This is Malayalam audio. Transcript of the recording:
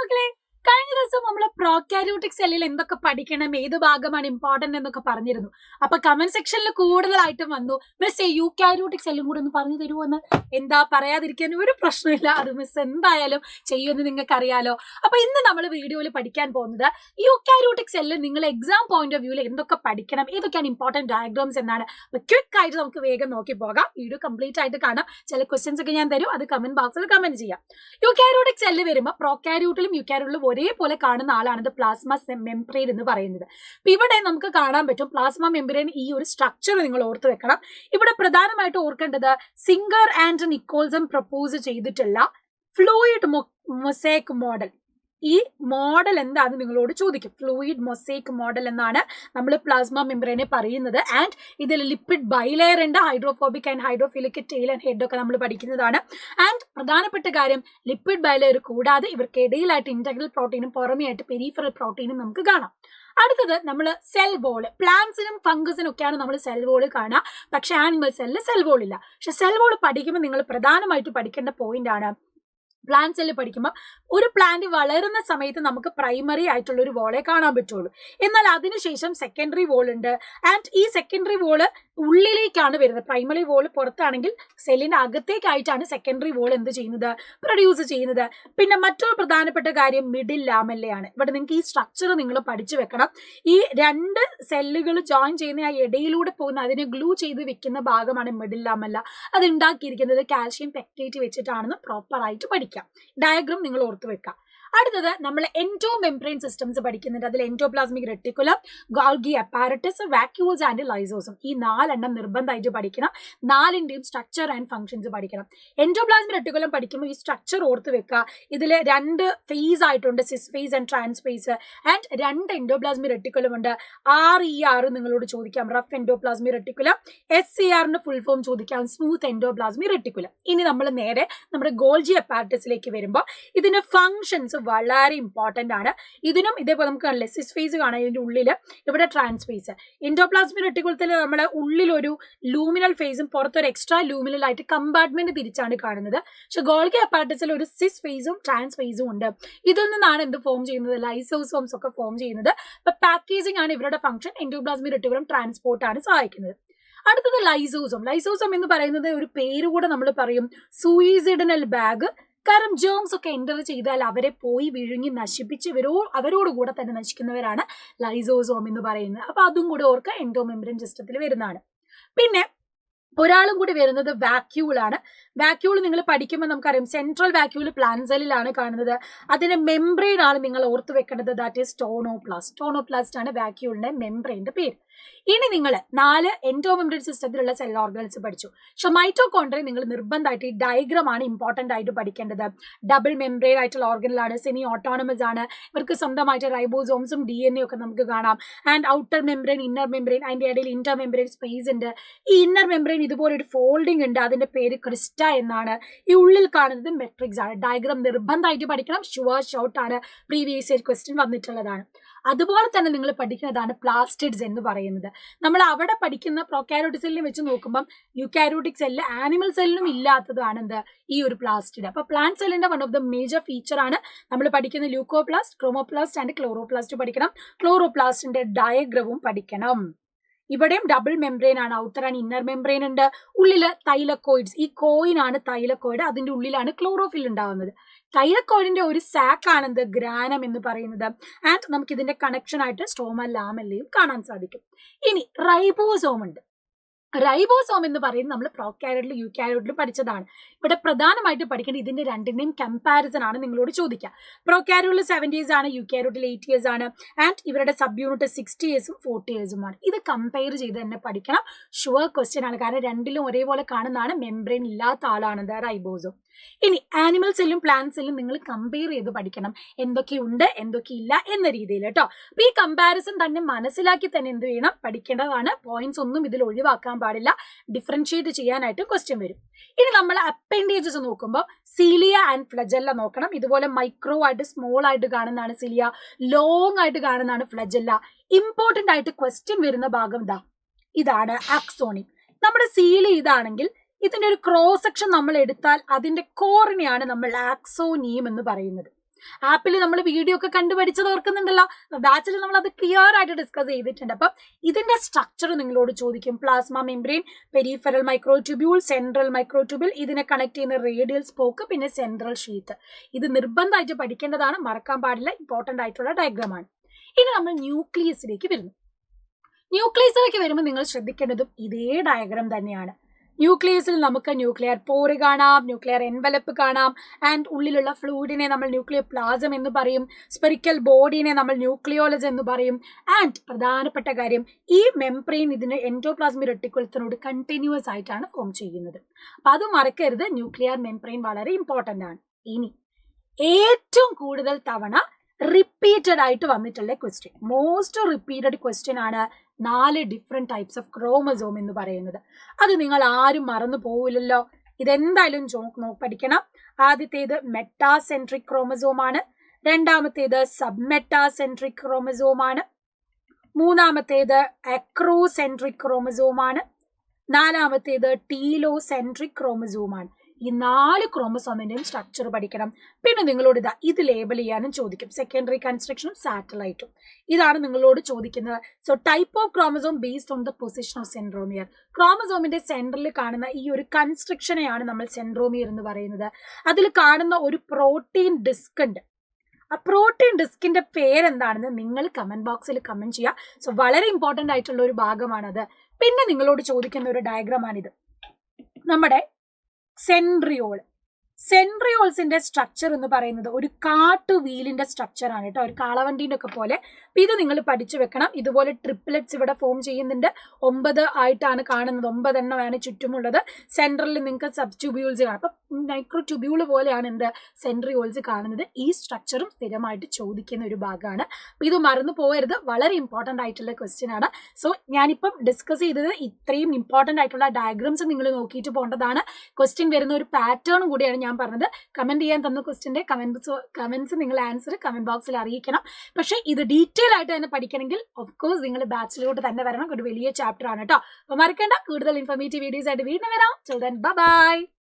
മക്കളെ, കഴിഞ്ഞ ദിവസം നമ്മൾ പ്രോകാരിയോട്ടിക് സെല്ലിൽ എന്തൊക്കെ പഠിക്കണം, ഏത് ഭാഗമാണ് ഇമ്പോർട്ടന്റ് എന്നൊക്കെ പറഞ്ഞിരുന്നു. അപ്പൊ കമന്റ് സെക്ഷനിൽ കൂടുതലായിട്ടും വന്നു, മിസ് യൂക്കാരിയോട്ടിക് സെല്ലും കൂടെ ഒന്ന് പറഞ്ഞു തരുമോന്ന്. എന്താ പറയാതിരിക്കാൻ ഒരു പ്രശ്നമില്ല, അത് മിസ് എന്തായാലും ചെയ്യുമെന്ന് നിങ്ങൾക്ക് അറിയാലോ. അപ്പൊ ഇന്ന് നമ്മൾ വീഡിയോയിൽ പഠിക്കാൻ പോകുന്നത് യൂക്കാരിയോട്ടിക് സെല്ലിൽ നിങ്ങൾ എക്സാം പോയിന്റ് ഓഫ് വ്യൂവിൽ എന്തൊക്കെ പഠിക്കണം, ഏതൊക്കെയാണ് ഇമ്പോർട്ടന്റ് ഡയഗ്രാംസ് എന്നാണ്. അപ്പൊ ക്വിക്ക് ആയിട്ട് നമുക്ക് വേഗം നോക്കി പോകാം. വീഡിയോ കംപ്ലീറ്റ് ആയിട്ട് കാണാം. ചില ക്വസ്റ്റ്യൻസ് ഒക്കെ ഞാൻ തരും, അത് കമന്റ് ബോക്സിൽ കമന്റ് ചെയ്യാം. യൂക്കാരിയോട്ടിക് സെല്ല് വരുമ്പോൾ പ്രോകാരിയോട്ടിലും യൂക്കാരിയോട്ടിലും ഒരേപോലെ കാണുന്ന ആളാണ് പ്ലാസ്മ മെംബ്രെയിൻ എന്ന് പറയുന്നത്. ഇവിടെ നമുക്ക് കാണാൻ പറ്റും പ്ലാസ്മ മെംബ്രെയിൻ. ഈ ഒരു സ്ട്രക്ചർ നിങ്ങൾ ഓർത്ത് വെക്കണം. ഇവിടെ പ്രധാനമായിട്ട് ഓർക്കേണ്ടത് സിംഗർ ആൻഡ് നിക്കോൾസൺ പ്രപ്പോസ് ചെയ്തിട്ടുള്ള ഫ്ലൂയിഡ് മൊസൈക് മോഡൽ. ഈ മോഡൽ എന്താണെന്ന് നിങ്ങളോട് ചോദിക്കും. ഫ്ലൂയിഡ് മൊസൈക് മോഡൽ എന്നാണ് നമ്മൾ പ്ലാസ്മ മെംബ്രെയിനെ പറയുന്നത്. ആൻഡ് ഇതിൽ ലിപ്പിഡ് ബൈലെയർ ഉണ്ട്, hydrophobic and hydrophilic tail and head ഒക്കെ നമ്മൾ പഠിക്കുന്നതാണ്. ആൻഡ് പ്രധാനപ്പെട്ട കാര്യം, ലിപ്പിഡ് ബൈലെയർ കൂടാതെ ഇവർക്ക് ഇടയിലായിട്ട് ഇന്റഗ്രൽ പ്രോട്ടീനും പുറമെയായിട്ട് പെരിഫറൽ പ്രോട്ടീനും നമുക്ക് കാണാം. അടുത്തത് നമ്മൾ സെൽ വോള്. പ്ലാന്റ്സിനും ഫംഗസിനും ഒക്കെയാണ് നമ്മൾ സെൽ വോള് കാണുക, പക്ഷെ ആനിമൽ സെല്ലിൽ സെൽ വോൾ ഇല്ല. പക്ഷെ സെൽ വോള് പഠിക്കുമ്പോൾ നിങ്ങൾ പ്രധാനമായിട്ട് പഠിക്കേണ്ട പോയിന്റ് ആണ്, പ്ലാന്റ് സെല്ല് പഠിക്കുമ്പോൾ ഒരു പ്ലാന്റ് വളരുന്ന സമയത്ത് നമുക്ക് പ്രൈമറി ആയിട്ടുള്ള ഒരു വോളെ കാണാൻ പറ്റുള്ളൂ. എന്നാൽ അതിനുശേഷം സെക്കൻഡറി വോൾ ഉണ്ട്. ആൻഡ് ഈ സെക്കൻഡറി വോള് ഉള്ളിലേക്കാണ് വരുന്നത്. പ്രൈമറി വോൾ പുറത്താണെങ്കിൽ സെല്ലിന്റെ അകത്തേക്കായിട്ടാണ് സെക്കൻഡറി വോൾ എന്ത് ചെയ്യുന്നത്, പ്രൊഡ്യൂസ് ചെയ്യുന്നത്. പിന്നെ മറ്റൊരു പ്രധാനപ്പെട്ട കാര്യം മിഡിൽ ലാമെല്ലയാണ്. ഇവിടെ നിങ്ങൾക്ക് ഈ സ്ട്രക്ചർ നിങ്ങൾ പഠിച്ചു വെക്കണം. ഈ രണ്ട് സെല്ലുകൾ ജോയിൻ ചെയ്യുന്ന ആ ഇടയിലൂടെ പോകുന്ന അതിനെ ഗ്ലൂ ചെയ്ത് വെക്കുന്ന ഭാഗമാണ് മിഡിൽ ലാമെല്ല. അത് ഉണ്ടാക്കിയിരിക്കുന്നത് കാൽഷ്യം പെക്ടേറ്റ് വെച്ചിട്ടാണെന്ന് പ്രോപ്പർ ആയിട്ട് പഠിക്കാം. ഡയഗ്രാം നിങ്ങൾ ഓർത്ത് വെക്കാം. അടുത്തത് നമ്മൾ എൻഡോ മെംബ്രെയിൻ സിസ്റ്റംസ് പഠിക്കുന്നുണ്ട്. അതിൽ endoplasmic reticulum, Golgi apparatus, vacuoles and ലൈസോസും. ഈ 4 നിർബന്ധമായിട്ട് പഠിക്കണം. 4ന്റെയും സ്ട്രക്ചർ ആൻഡ് ഫംഗ്ഷൻസ് പഠിക്കണം. എൻഡോപ്ലാസ്മിക് റെട്ടിക്കുലം പഠിക്കുമ്പോൾ ഈ സ്ട്രക്ചർ ഓർത്ത് വെക്കുക. ഇതിൽ 2 ഫേസ് ആയിട്ടുണ്ട്, cis face and trans face. And 2 endoplasmic reticulum ഉണ്ട്. RER നിങ്ങളോട് ചോദിക്കാം, റഫ് എൻഡോപ്ലാസ്മിക് റെട്ടിക്കുലം. SCRന്റെ ഫുൾ ഫോം ചോദിക്കാം, സ്മൂത്ത് എൻഡോപ്ലാസ്മിക് റെട്ടിക്കുലം. ഇനി നമ്മൾ നേരെ നമ്മുടെ ഗോൾജി അപ്പാരറ്റസിലേക്ക് വരുമ്പോൾ ഇതിന്റെ ഫംഗ്ഷൻസ് വളരെ ഇമ്പോർട്ടന്റ് ആണ്. ഇതിനും ഇതേപോലെ നമുക്ക് കാണാം, സിസ് ഫേസ് കാണാം, ഇതിന്റെ ഉള്ളിൽ ഇവിടെ ട്രാൻസ് ഫേസ്. എൻഡോപ്ലാസ്മിക് റെട്ടിക്കുലത്തിൽ നമ്മുടെ ഉള്ളിൽ ഒരു ലൂമിനൽ ഫേസും പുറത്തൊരു എക്സ്ട്രാ ലൂമിനൽ ആയിട്ട് കമ്പാർട്ട്മെന്റ് തിരിച്ചാണ് കാണുന്നത്. പക്ഷെ ഗോൾഗി അപ്പാരറ്റസിൽ ഒരു സിസ് ഫേസും ട്രാൻസ് ഫേസും ഉണ്ട്. ഇതിൽ നിന്നാണ് എന്ത് ഫോം ചെയ്യുന്നത്, ലൈസോസോംസ് ഒക്കെ ഫോം ചെയ്യുന്നത്. അപ്പൊ പാക്കേജിംഗ് ആണ് ഇവരുടെ ഫംഗ്ഷൻ. എൻഡോപ്ലാസ്മിക് റെട്ടിക്കുലം ട്രാൻസ്പോർട്ട് ആണ് സഹായിക്കുന്നത്. അടുത്തത് ലൈസോസോം. ലൈസോസോം എന്ന് പറയുന്നത് ഒരു പേര് കൂടെ നമ്മൾ പറയും, സൂയിസിഡനൽ ബാഗ്. കാരണം ജേംസ് ഒക്കെ എൻ്റർ ചെയ്താൽ അവരെ പോയി വിഴുങ്ങി നശിപ്പിച്ച് അവരോട് കൂടെ തന്നെ നശിക്കുന്നവരാണ് ലൈസോസോം എന്ന് പറയുന്നത്. അപ്പൊ അതും കൂടെ ഓർക്കുക, എൻഡോ മെംബ്രെയിൻ സിസ്റ്റത്തിൽ വരുന്നതാണ്. പിന്നെ ഒരാളും കൂടി വരുന്നത് വാക്യൂൾ ആണ്. വാക്യൂൾ നിങ്ങൾ പഠിക്കുമ്പോൾ നമുക്കറിയാം, സെൻട്രൽ വാക്യൂൾ പ്ലാന്റ് സെല്ലിലാണ് കാണുന്നത്. അതിന്റെ മെംബ്രെയിൻ ആണ് നിങ്ങൾ ഓർത്ത് വെക്കേണ്ടത്, ദാറ്റ് ഈസ് ടോണോപ്ലാസ്റ്റ്. ടോണോപ്ലാസ്റ്റ് ആണ് വാക്യൂളിന്റെ മെംബ്രെയിൻ്റെ പേര്. ഇനി നിങ്ങൾ 4 എൻഡോ മെംബ്രെയിൻ സിസ്റ്റത്തിലുള്ള സെൽ ഓർഗൻസ് പഠിച്ചു. പക്ഷെ മൈറ്റോകോൺട്രിയ നിങ്ങൾ നിർബന്ധമായിട്ട് ഈ ഡയഗ്രാം ആണ് ഇമ്പോർട്ടന്റ് ആയിട്ട് പഠിക്കേണ്ടത്. ഡബിൾ മെംബ്രെയിൻ ആയിട്ടുള്ള ഓർഗനിലാണ്, സെമി ഓട്ടോണമസ് ആണ്. ഇവർക്ക് സ്വന്തമായിട്ട് റൈബോസോംസും DNA ഒക്കെ നമുക്ക് കാണാം. And outer membrane, inner membrane, അതിന്റെ ഇടയിൽ ഇന്റർ മെംബ്രെയിൻ സ്പേസ് ഉണ്ട്. ഈ ഇന്നർ മെംബ്രെയിൻ ഇതുപോലെ ഒരു ഫോൾഡിംഗ് ഉണ്ട്, അതിന്റെ പേര് ക്രിസ്റ്റ എന്നാണ്. ഈ ഉള്ളിൽ കാണുന്നത് മെട്രിക്സ് ആണ്. ഡയഗ്രാം നിർബന്ധമായിട്ട് പഠിക്കണം, ഷുവർ ഷോട്ട് ആണ്, പ്രീവിയസ് ഇയർ ക്വസ്റ്റ്യൻ വന്നിട്ടുള്ളതാണ്. അതുപോലെ തന്നെ നിങ്ങൾ പഠിക്കുന്നതാണ് പ്ലാസ്റ്റിഡ്സ് എന്ന് പറയുന്നത്. നമ്മൾ അവിടെ പഠിക്കുന്ന പ്രോകാരിയോട്ടിക് സെല്ലിനെ വെച്ച് നോക്കുമ്പോൾ യൂക്കാരിയോട്ടിക് സെല്ല് ആനിമൽ സെല്ലിനും ഇല്ലാത്തതാണ് എന്ത്, ഈ ഒരു പ്ലാസ്റ്റിഡ്. അപ്പൊ പ്ലാന്റ് സെല്ലിന്റെ one of the major feature ആണ് നമ്മൾ പഠിക്കുന്ന ലൂക്കോപ്ലാസ്റ്റ്, ക്രോമോപ്ലാസ്റ്റ് ആൻഡ് ക്ലോറോപ്ലാസ്റ്റ് പഠിക്കണം. ക്ലോറോപ്ലാസ്റ്റിന്റെ ഡയഗ്രവും പഠിക്കണം. ഇവിടെയും ഡബിൾ മെംബ്രെയിൻ ആണ്, ഔട്ടർ ആൻഡ് ഇന്നർ മെംബ്രെയിൻ ഉണ്ട്. ഉള്ളില് തൈലക്കോയിഡ്സ്, ഈ കോയിൻ ആണ് തൈലക്കോയിഡ്, അതിന്റെ ഉള്ളിലാണ് ക്ലോറോഫിൽ ഉണ്ടാവുന്നത്. തൈലക്കോയിഡിന്റെ ഒരു സാക്ക് ആണെന്ത്, ഗ്രാനം എന്ന് പറയുന്നത്. ആൻഡ് നമുക്ക് ഇതിന്റെ കണക്ഷൻ ആയിട്ട് സ്ട്രോമ ലാമെല്ലയും കാണാൻ സാധിക്കും. ഇനി റൈബോസോം ഉണ്ട്. റൈബോസോം എന്ന് പറയുന്നത് നമ്മൾ പ്രോകാരിയോട്ടിലും യൂക്കാരിയോട്ടിലും പഠിച്ചതാണ്. ഇവിടെ പ്രധാനമായിട്ട് പഠിക്കേണ്ടത് ഇതിന്റെ രണ്ടിന്റെയും കമ്പാരിസൺ ആണ് നിങ്ങളോട് ചോദിക്കുക. പ്രോകാരിയോട്ടിൽ 70 years ആണ്, യൂക്കാരിയോട്ടിൽ 8 years ആണ്. ആൻഡ് ഇവരുടെ സബ് യൂണിറ്റ് 60 years 40 years ആണ്. ഇത് കമ്പയർ ചെയ്ത് തന്നെ പഠിക്കണം, ഷുവർ ക്വസ്റ്റ്യൻ ആണ്. കാരണം രണ്ടിലും ഒരേപോലെ കാണുന്നതാണ്, മെംബ്രെയിൻ ഇല്ലാത്ത ആളാണ് റൈബോസോം. ഇനി ആനിമൽ സെല്ലും പ്ലാന്റ് സെല്ലും നിങ്ങൾ കമ്പയർ ചെയ്ത് പഠിക്കണം, എന്തൊക്കെയുണ്ട് എന്തൊക്കെയില്ല എന്ന രീതിയിൽ കേട്ടോ. അപ്പൊ ഈ കമ്പാരിസൺ തന്നെ മനസ്സിലാക്കി തന്നെ എന്ത് ചെയ്യണം, പഠിക്കേണ്ടതാണ്. പോയിന്റ്സ് ഒന്നും ഇതിൽ ഒഴിവാക്കാൻ പാടില്ല, ഡിഫറൻഷിയേറ്റ് ചെയ്യാനായിട്ട് ക്വസ്റ്റ്യൻ വരും. ഇനി നമ്മൾ അപ്പൻഡേജസ് നോക്കുമ്പോൾ സീലിയ ആൻഡ് ഫ്ലജെല്ല നോക്കണം. ഇതുപോലെ മൈക്രോ ആയിട്ട് സ്മോൾ ആയിട്ട് കാണുന്നതാണ് സീലിയ, ലോങ് ആയിട്ട് കാണുന്നതാണ് ഫ്ലജെല്ല. ഇമ്പോർട്ടന്റ് ആയിട്ട് ക്വസ്റ്റ്യൻ വരുന്ന ഭാഗം ഇതാണ് ആക്സോണി. നമ്മുടെ സീലി ഇതാണെങ്കിൽ ഇതിന്റെ ഒരു ക്രോസ് സെക്ഷൻ നമ്മൾ എടുത്താൽ അതിന്റെ കോറിനെയാണ് നമ്മൾ ആക്സോനിയം എന്ന് പറയുന്നത്. ആപ്പിൽ നമ്മൾ വീഡിയോ ഒക്കെ കണ്ടുപഠിച്ചത് ഓർക്കുന്നുണ്ടല്ലോ. ബാച്ചിൽ നമ്മൾ അത് ക്ലിയർ ആയിട്ട് ഡിസ്കസ് ചെയ്തിട്ടുണ്ട്. അപ്പം ഇതിന്റെ സ്ട്രക്ചർ നിങ്ങളോട് ചോദിക്കും. Plasma membrane, peripheral microtubule, central microtubule, ഇതിനെ കണക്ട് ചെയ്യുന്ന റേഡിയൽ സ്പോക്ക്, പിന്നെ സെൻട്രൽ ഷീത്ത്. ഇത് നിർബന്ധമായിട്ട് പഠിക്കേണ്ടതാണ്, മറക്കാൻ പാടില്ല, ഇമ്പോർട്ടന്റ് ആയിട്ടുള്ള ഡയഗ്രമാണ്. ഇനി നമ്മൾ ന്യൂക്ലിയസിലേക്ക് വരുന്നു. ന്യൂക്ലിയസിലേക്ക് വരുമ്പോൾ നിങ്ങൾ ശ്രദ്ധിക്കേണ്ടതും ഇതേ ഡയഗ്രാം തന്നെയാണ്. ന്യൂക്ലിയസിൽ നമുക്ക് ന്യൂക്ലിയർ പോറ് കാണാം, ന്യൂക്ലിയർ എൻവലപ്പ് കാണാം, ആൻഡ് ഉള്ളിലുള്ള ഫ്ലൂയിഡിനെ നമ്മൾ ന്യൂക്ലിയർ പ്ലാസം എന്ന് പറയും, സ്പെറിക്കൽ ബോഡിനെ നമ്മൾ ന്യൂക്ലിയോളജ് എന്ന് പറയും. ആൻഡ് പ്രധാനപ്പെട്ട കാര്യം, ഈ മെംബ്രെയിൻ ഇതിന് എൻഡോപ്ലാസ്മിക് റെട്ടിക്കുലത്തിനോട് കണ്ടിന്യൂസ് ആയിട്ടാണ് ഫോം ചെയ്യുന്നത്. അപ്പൊ അത് മറക്കരുത്, ന്യൂക്ലിയർ മെംബ്രെയിൻ വളരെ ഇമ്പോർട്ടന്റ് ആണ്. ഇനി ഏറ്റവും കൂടുതൽ തവണ റിപ്പീറ്റഡ് ആയിട്ട് വന്നിട്ടുള്ള ക്വസ്റ്റ്യൻ, മോസ്റ്റ് റിപ്പീറ്റഡ് ക്വസ്റ്റ്യൻ ആണ് 4 ഡിഫറെന്റ് ടൈപ്സ് ഓഫ് ക്രോമസോം എന്ന് പറയുന്നത്. അത് നിങ്ങൾ ആരും മറന്നു പോവില്ലല്ലോ. ഇതെന്തായാലും പഠിക്കണം. ആദ്യത്തേത് മെറ്റാസെൻട്രിക് ക്രോമസോം ആണ്, രണ്ടാമത്തേത് സബ്മെറ്റാസെൻട്രിക് ക്രോമസോം ആണ്, മൂന്നാമത്തേത് അക്രോസെൻട്രിക് ക്രോമസോം ആണ്, നാലാമത്തേത് ടീലോസെൻട്രിക് ക്രോമസോം ആണ്. ഈ 4 ക്രോമസോമിന്റെയും സ്ട്രക്ചർ പഠിക്കണം. പിന്നെ നിങ്ങളോട് ഇത് ലേബൽ ചെയ്യാനും ചോദിക്കും, സെക്കൻഡറി കൺസ്ട്രക്ഷനും സാറ്റലൈറ്റും. ഇതാണ് നിങ്ങളോട് ചോദിക്കുന്നത്. So type of chromosome based on the position of centromere. ക്രോമസോമിന്റെ സെന്ററിൽ കാണുന്ന ഈ ഒരു കൺസ്ട്രക്ഷനെയാണ് നമ്മൾ സെൻട്രോമിയർ എന്ന് പറയുന്നത്. അതിൽ കാണുന്ന ഒരു പ്രോട്ടീൻ ഡിസ്ക് ഉണ്ട്. ആ പ്രോട്ടീൻ ഡിസ്കിന്റെ പേരെന്താണെന്ന് നിങ്ങൾ കമന്റ് ബോക്സിൽ കമന്റ് ചെയ്യുക. സോ വളരെ ഇമ്പോർട്ടന്റ് ആയിട്ടുള്ള ഒരു ഭാഗമാണത്. പിന്നെ നിങ്ങളോട് ചോദിക്കുന്ന ഒരു ഡയഗ്രമാണിത്, നമ്മുടെ സെൻട്രിയോൾസിന്റെ സ്ട്രക്ചർ എന്ന് പറയുന്നത് ഒരു കാട്ടു വീലിന്റെ സ്ട്രക്ചർ ആണ് കേട്ടോ, ഒരു കാളവണ്ടീന്റെ ഒക്കെ പോലെ. ഇത് നിങ്ങൾ പഠിച്ചു വെക്കണം. ഇതുപോലെ ട്രിപ്ലെറ്റ്സ് ഇവിടെ ഫോം ചെയ്യുന്നുണ്ട്. 9 ആയിട്ടാണ് കാണുന്നത്, 9 എണ്ണമാണ് ചുറ്റുമുള്ളത്. സെൻട്രലിൽ നിങ്ങൾക്ക് സബ് ട്യൂബ്യൂൾസ് കാണാം. അപ്പൊ മൈക്രോ ട്യൂബ്യൂള് പോലെയാണ് എന്ത് സെൻട്രിയോൾസ് കാണുന്നത്. ഈ സ്ട്രക്ചറും സ്ഥിരമായിട്ട് ചോദിക്കുന്ന ഒരു ഭാഗമാണ്. അപ്പൊ ഇത് മറന്നു പോകരുത്, വളരെ ഇമ്പോർട്ടന്റ് ആയിട്ടുള്ള ക്വസ്റ്റ്യൻ ആണ്. സോ ഞാനിപ്പം ഡിസ്കസ് ചെയ്തത് ഇത്രയും ഇമ്പോർട്ടന്റ് ആയിട്ടുള്ള ഡയഗ്രാംസ് നിങ്ങൾ നോക്കിയിട്ട് പോകേണ്ടതാണ്. ക്വസ്റ്റ്യൻ വരുന്ന ഒരു പാറ്റേൺ കൂടിയാണ് ഞാൻ പറഞ്ഞത്. കമന്റ് ചെയ്യാൻ തന്ന ക്വസ്റ്റ്യന്റെ കമന്റ്സ് നിങ്ങൾ ആൻസർ കമന്റ് ബോക്സിൽ അറിയിക്കണം. പക്ഷെ ഇത് ഡീറ്റെയിൽ ആയിട്ട് തന്നെ പഠിക്കണമെങ്കിൽ ഓഫ് കോഴ്സ് നിങ്ങൾ ബാച്ചിലോട്ട് തന്നെ വരണം. ഒരു വലിയ ചാപ്റ്റർ ആണ് കേട്ടോ. അപ്പൊ മറക്കണ്ട, കൂടുതൽ ഇൻഫോർമേറ്റീവ് വീഡിയോസ് ആയിട്ട് വീണ്ടും വരാം. Till then, bye bye.